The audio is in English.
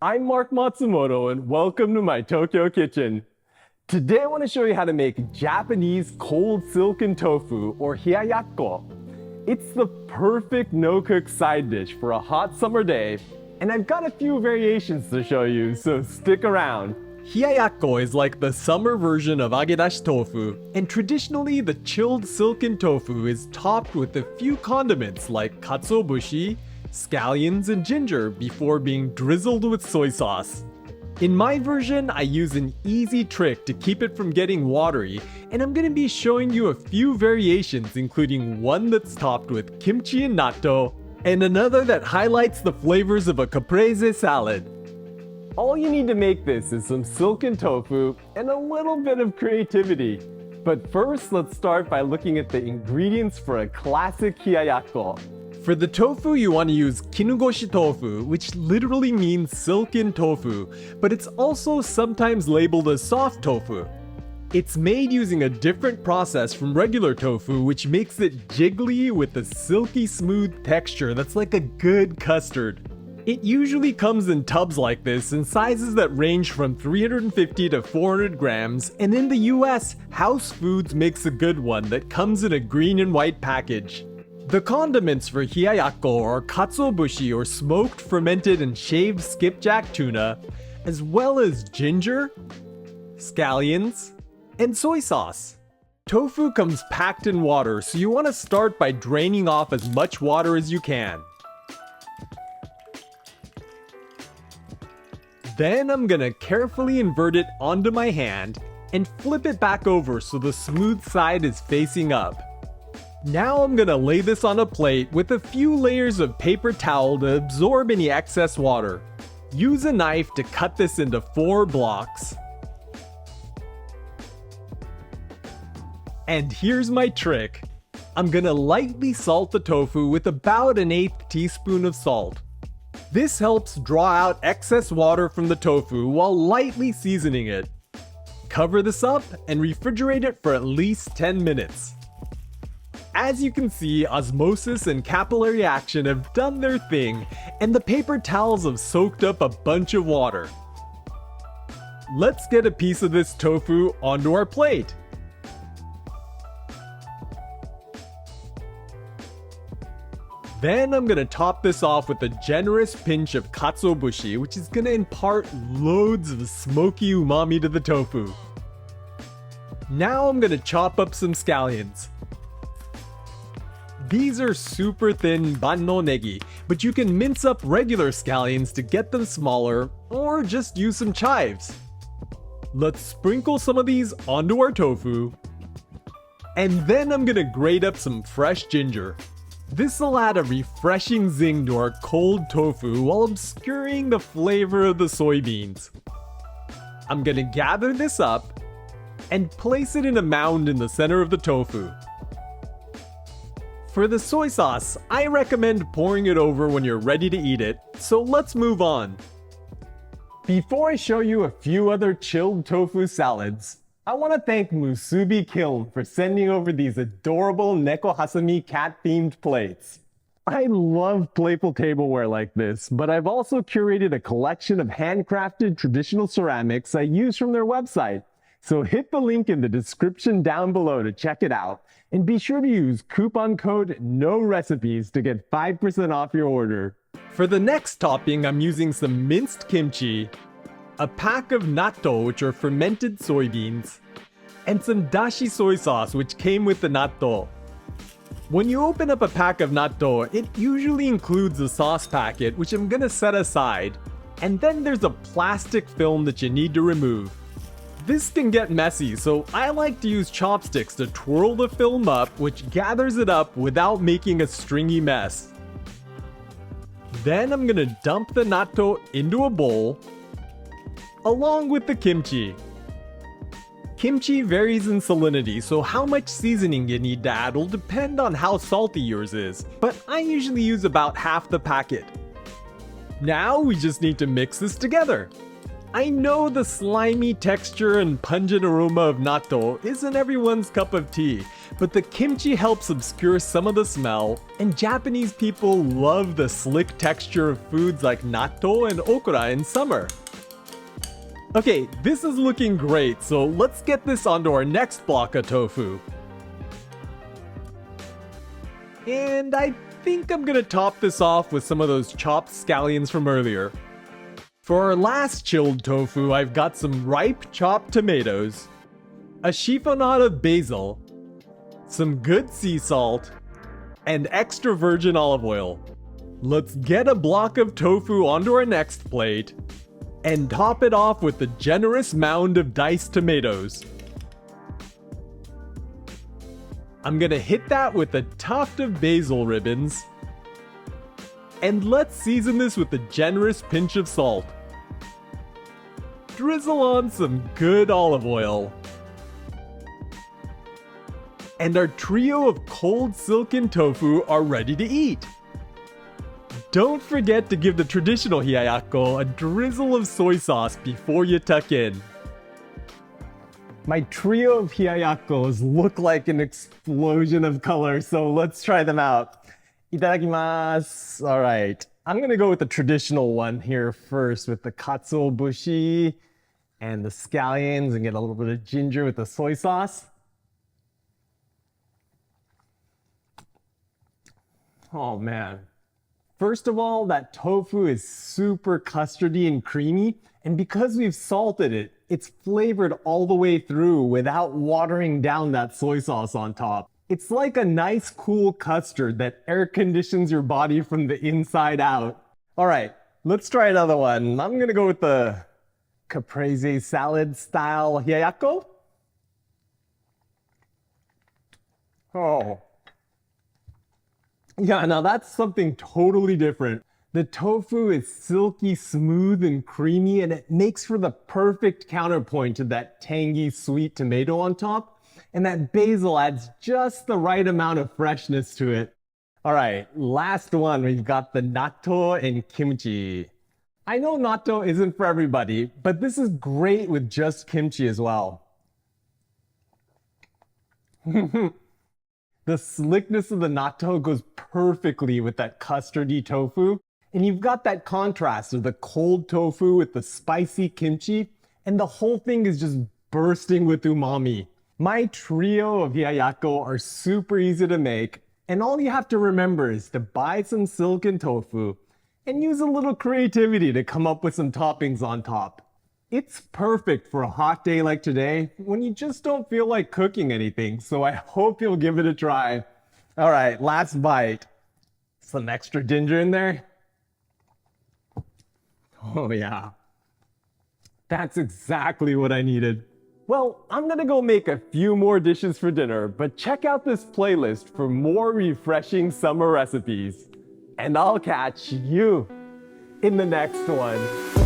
I'm Mark Matsumoto and welcome to my Tokyo kitchen. Today I want to show you how to make Japanese cold silken tofu or hiyayakko. It's the perfect no-cook side dish for a hot summer day, and I've got a few variations to show you, so stick around. Hiyayakko is like the summer version of agedashi tofu, and traditionally the chilled silken tofu is topped with a few condiments like katsuobushi, scallions, and ginger before being drizzled with soy sauce. In my version, I use an easy trick to keep it from getting watery, and I'm gonna be showing you a few variations, including one that's topped with kimchi and natto, and another that highlights the flavors of a caprese salad. All you need to make this is some silken tofu and a little bit of creativity. But first, let's start by looking at the ingredients for a classic hiyayakko. For the tofu, you want to use kinugoshi tofu, which literally means silken tofu, but it's also sometimes labeled as soft tofu. It's made using a different process from regular tofu, which makes it jiggly with a silky smooth texture that's like a good custard. It usually comes in tubs like this in sizes that range from 350 to 400 grams, and in the US, House Foods makes a good one that comes in a green and white package. The condiments for hiyayakko are katsuobushi or smoked, fermented, and shaved skipjack tuna, as well as ginger, scallions, and soy sauce. Tofu comes packed in water, so you want to start by draining off as much water as you can. Then I'm gonna carefully invert it onto my hand and flip it back over so the smooth side is facing up. Now I'm gonna lay this on a plate with a few layers of paper towel to absorb any excess water. Use a knife to cut this into 4 blocks. And here's my trick. I'm gonna lightly salt the tofu with about an 1/8 teaspoon of salt. This helps draw out excess water from the tofu while lightly seasoning it. Cover this up and refrigerate it for at least 10 minutes. As you can see, osmosis and capillary action have done their thing, and the paper towels have soaked up a bunch of water. Let's get a piece of this tofu onto our plate. Then I'm gonna top this off with a generous pinch of katsuobushi, which is gonna impart loads of smoky umami to the tofu. Now I'm gonna chop up some scallions. These are super thin banno negi, but you can mince up regular scallions to get them smaller, or just use some chives. Let's sprinkle some of these onto our tofu. And then I'm gonna grate up some fresh ginger. This'll add a refreshing zing to our cold tofu while obscuring the flavor of the soybeans. I'm gonna gather this up and place it in a mound in the center of the tofu. For the soy sauce, I recommend pouring it over when you're ready to eat it, so let's move on. Before I show you a few other chilled tofu salads, I want to thank Musubi Kiln for sending over these adorable Neko Hasami cat-themed plates. I love playful tableware like this, but I've also curated a collection of handcrafted traditional ceramics I use from their website. So hit the link in the description down below to check it out, and be sure to use coupon code NORECIPES to get 5% off your order. For the next topping, I'm using some minced kimchi, a pack of natto, which are fermented soybeans, and some dashi soy sauce, which came with the natto. When you open up a pack of natto, it usually includes a sauce packet, which I'm gonna set aside, and then there's a plastic film that you need to remove. This can get messy, so I like to use chopsticks to twirl the film up, which gathers it up without making a stringy mess. Then I'm gonna dump the natto into a bowl, along with the kimchi. Kimchi varies in salinity, so how much seasoning you need to add will depend on how salty yours is, but I usually use about half the packet. Now we just need to mix this together. I know the slimy texture and pungent aroma of natto isn't everyone's cup of tea, But the kimchi helps obscure some of the smell, and Japanese people love the slick texture of foods like natto and okra in summer. Okay, this is looking great, so let's get this onto our next block of tofu. And I think I'm gonna top this off with some of those chopped scallions from earlier. For our last chilled tofu, I've got some ripe chopped tomatoes, a chiffonade of basil, some good sea salt, and extra virgin olive oil. Let's get a block of tofu onto our next plate and top it off with a generous mound of diced tomatoes. I'm gonna hit that with a tuft of basil ribbons. And let's season this with a generous pinch of salt. Drizzle on some good olive oil. And our trio of cold silken tofu are ready to eat. Don't forget to give the traditional hiyayakko a drizzle of soy sauce before you tuck in. My trio of hiyayakkos look like an explosion of color, so let's try them out. Itadakimasu. All right, I'm gonna go with the traditional one here first with the katsuobushi and the scallions and get a little bit of ginger with the soy sauce. Oh man. First of all, that tofu is super custardy and creamy, and because we've salted it, it's flavored all the way through without watering down that soy sauce on top. It's like a nice cool custard that air conditions your body from the inside out. All right, let's try another one. I'm gonna go with the Caprese salad style hiyayakko. Oh. Yeah, now that's something totally different. The tofu is silky smooth and creamy, and it makes for the perfect counterpoint to that tangy sweet tomato on top. And that basil adds just the right amount of freshness to it. All right, last one, we've got the natto and kimchi. I know natto isn't for everybody, but this is great with just kimchi as well. The slickness of the natto goes perfectly with that custardy tofu. And you've got that contrast of the cold tofu with the spicy kimchi, and the whole thing is just bursting with umami. My trio of hiyayakko are super easy to make, and all you have to remember is to buy some silken tofu and use a little creativity to come up with some toppings on top. It's perfect for a hot day like today when you just don't feel like cooking anything, so I hope you'll give it a try. All right, last bite. Some extra ginger in there. Oh yeah, that's exactly what I needed. Well, I'm gonna go make a few more dishes for dinner, but check out this playlist for more refreshing summer recipes. And I'll catch you in the next one.